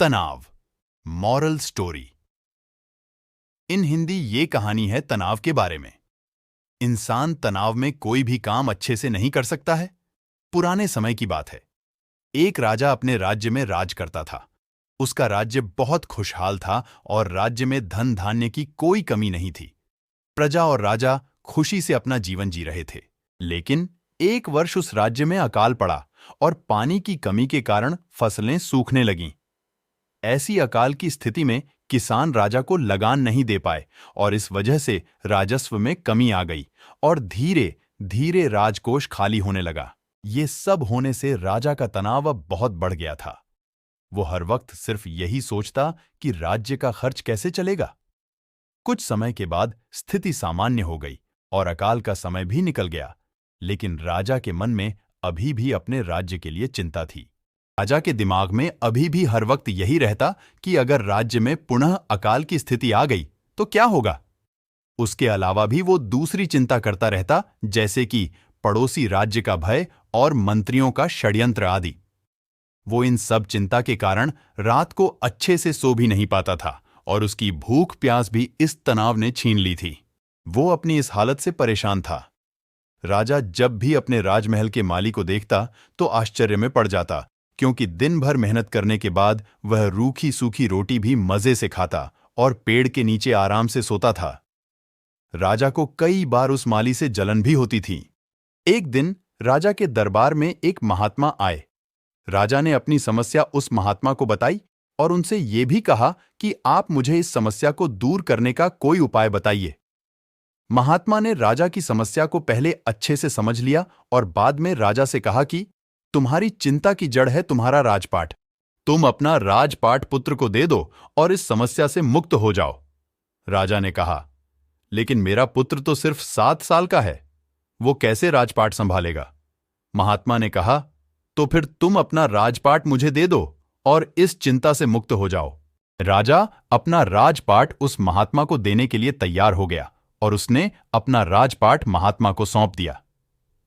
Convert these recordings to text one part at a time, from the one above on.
तनाव, moral story. इन हिंदी ये कहानी है तनाव के बारे में। इंसान तनाव में कोई भी काम अच्छे से नहीं कर सकता है। पुराने समय की बात है। एक राजा अपने राज्य में राज करता था। उसका राज्य बहुत खुशहाल था और राज्य में धन धान्य की कोई कमी नहीं थी। प्रजा और राजा खुशी से अपना जीवन जी रहे थे। लेकिन एक वर्ष उस राज्य में अकाल पड़ा और पानी की कमी के कारण फसलें सूखने लगीं। ऐसी अकाल की स्थिति में किसान राजा को लगान नहीं दे पाए और इस वजह से राजस्व में कमी आ गई और धीरे धीरे राजकोष खाली होने लगा। ये सब होने से राजा का तनाव अब बहुत बढ़ गया था। वो हर वक्त सिर्फ यही सोचता कि राज्य का खर्च कैसे चलेगा। कुछ समय के बाद स्थिति सामान्य हो गई और अकाल का समय भी निकल गया, लेकिन राजा के मन में अभी भी अपने राज्य के लिए चिंता थी। राजा के दिमाग में अभी भी हर वक्त यही रहता कि अगर राज्य में पुनः अकाल की स्थिति आ गई तो क्या होगा। उसके अलावा भी वो दूसरी चिंता करता रहता, जैसे कि पड़ोसी राज्य का भय और मंत्रियों का षड्यंत्र आदि। वो इन सब चिंता के कारण रात को अच्छे से सो भी नहीं पाता था और उसकी भूख प्यास भी इस तनाव ने छीन ली थी। वो अपनी इस हालत से परेशान था। राजा जब भी अपने राजमहल के माली को देखता तो आश्चर्य में पड़ जाता, क्योंकि दिन भर मेहनत करने के बाद वह रूखी सूखी रोटी भी मजे से खाता और पेड़ के नीचे आराम से सोता था। राजा को कई बार उस माली से जलन भी होती थी। एक दिन राजा के दरबार में एक महात्मा आए। राजा ने अपनी समस्या उस महात्मा को बताई और उनसे ये भी कहा कि आप मुझे इस समस्या को दूर करने का कोई उपाय बताइए। महात्मा ने राजा की समस्या को पहले अच्छे से समझ लिया और बाद में राजा से कहा कि तुम्हारी चिंता की जड़ है तुम्हारा राजपाट। तुम अपना राजपाट पुत्र को दे दो और इस समस्या से मुक्त हो जाओ। राजा ने कहा, लेकिन मेरा पुत्र तो सिर्फ 7 साल का है, वो कैसे राजपाट संभालेगा। महात्मा ने कहा, तो फिर तुम अपना राजपाट मुझे दे दो और इस चिंता से मुक्त हो जाओ। राजा अपना राजपाट उस महात्मा को देने के लिए तैयार हो गया और उसने अपना राजपाट महात्मा को सौंप दिया।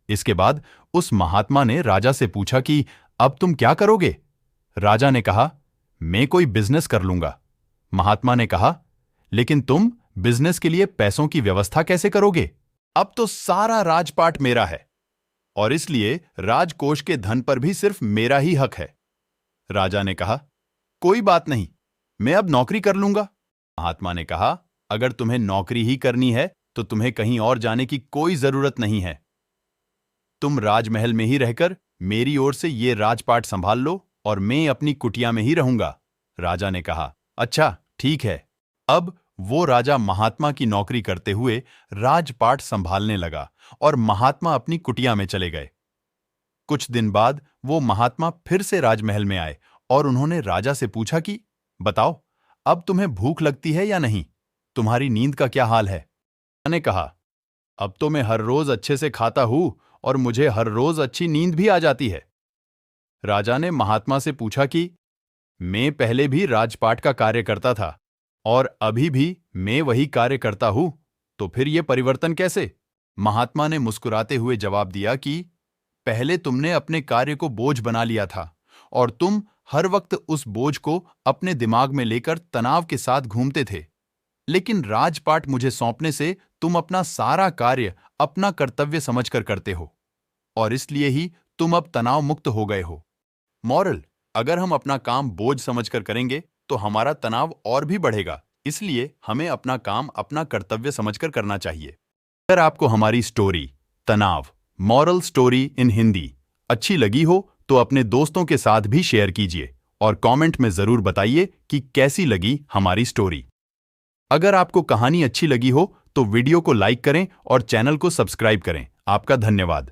इसके बाद उस महात्मा ने राजा से पूछा कि अब तुम क्या करोगे। राजा ने कहा, मैं कोई बिजनेस कर लूंगा। महात्मा ने कहा, लेकिन तुम बिजनेस के लिए पैसों की व्यवस्था कैसे करोगे। अब तो सारा राजपाट मेरा है और इसलिए राजकोष के धन पर भी सिर्फ मेरा ही हक है। राजा ने कहा, कोई बात नहीं, मैं अब नौकरी कर लूंगा। महात्मा ने कहा, अगर तुम्हें नौकरी ही करनी है तो तुम्हें कहीं और जाने की कोई जरूरत नहीं है। तुम राजमहल में ही रहकर मेरी ओर से ये राजपाट संभाल लो और मैं अपनी कुटिया में ही रहूंगा। राजा ने कहा, अच्छा ठीक है। अब वो राजा महात्मा की नौकरी करते हुए राजपाट संभालने लगा और महात्मा अपनी कुटिया में चले गए। कुछ दिन बाद वो महात्मा फिर से राजमहल में आए और उन्होंने राजा से पूछा कि बताओ, अब तुम्हें भूख लगती है या नहीं, तुम्हारी नींद का क्या हाल है। राजा ने कहा, अब तो मैं हर रोज अच्छे से खाता हूं और मुझे हर रोज अच्छी नींद भी आ जाती है। राजा ने महात्मा से पूछा कि मैं पहले भी राजपाट का कार्य करता था और अभी भी मैं वही कार्य करता हूं, तो फिर यह परिवर्तन कैसे। महात्मा ने मुस्कुराते हुए जवाब दिया कि पहले तुमने अपने कार्य को बोझ बना लिया था और तुम हर वक्त उस बोझ को अपने दिमाग में लेकर तनाव के साथ घूमते थे, लेकिन राजपाट मुझे सौंपने से तुम अपना सारा कार्य अपना कर्तव्य समझकर करते हो और इसलिए ही तुम अब तनाव मुक्त हो गए हो। मॉरल, अगर हम अपना काम बोझ समझकर करेंगे तो हमारा तनाव और भी बढ़ेगा, इसलिए हमें अपना काम अपना कर्तव्य समझकर करना चाहिए। अगर आपको हमारी स्टोरी तनाव, मॉरल स्टोरी इन हिंदी अच्छी लगी हो तो अपने दोस्तों के साथ भी शेयर कीजिए और कमेंट में जरूर बताइए कि कैसी लगी हमारी स्टोरी। अगर आपको कहानी अच्छी लगी हो तो वीडियो को लाइक करें और चैनल को सब्सक्राइब करें। आपका धन्यवाद।